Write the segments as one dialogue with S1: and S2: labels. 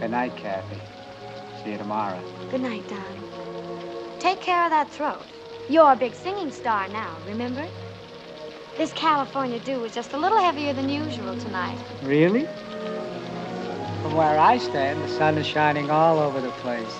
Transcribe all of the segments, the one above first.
S1: Good night, Kathy. See you tomorrow.
S2: Good night, darling. Take care of that throat. You're a big singing star now, remember? This California dew is just a little heavier than usual tonight.
S1: Really? From where I stand, the sun is shining all over the place.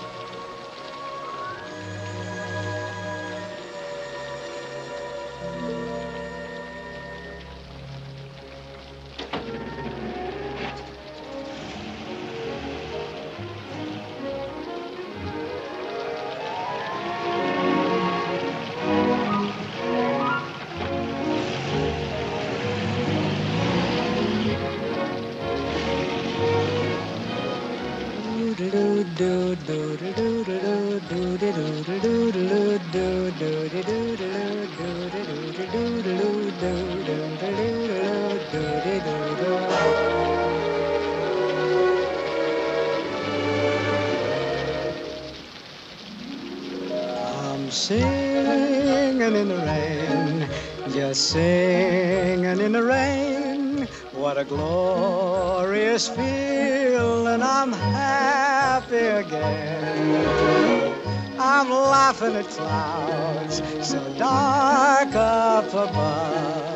S3: I'm singing in the rain, just singing in the rain. What a glorious feeling, I'm happy again. I'm laughing at clouds so dark up above.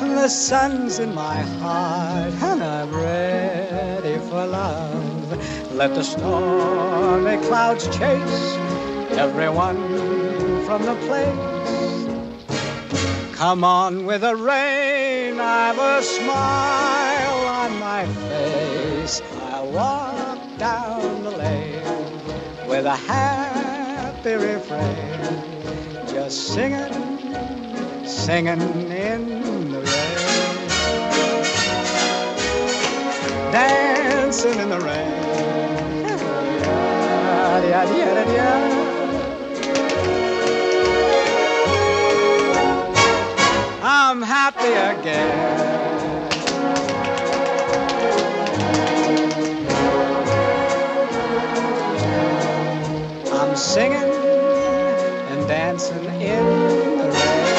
S3: The sun's in my heart and I'm ready for love. Let the stormy clouds chase everyone from the place. Come on with the rain, I've a smile on my face. I'll walk down the lane with a happy refrain, just singing, singing in the rain, dancing in the rain. I'm happy again. I'm singing and dancing in the rain.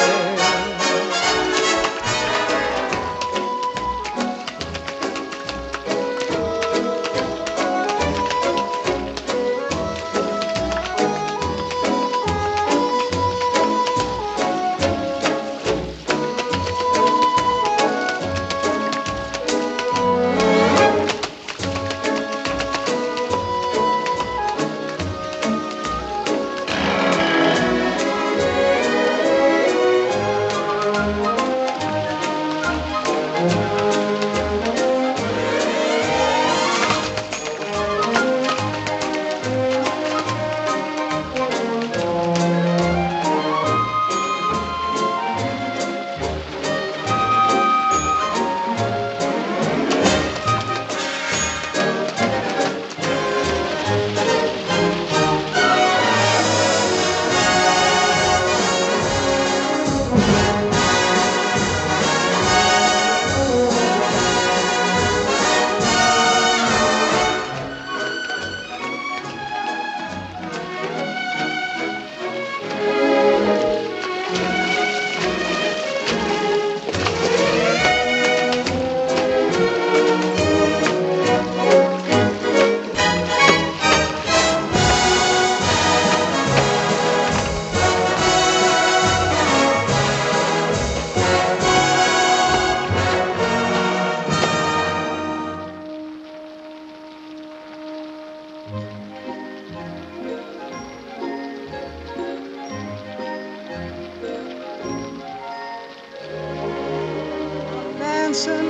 S3: Dancing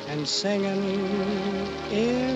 S3: and singing in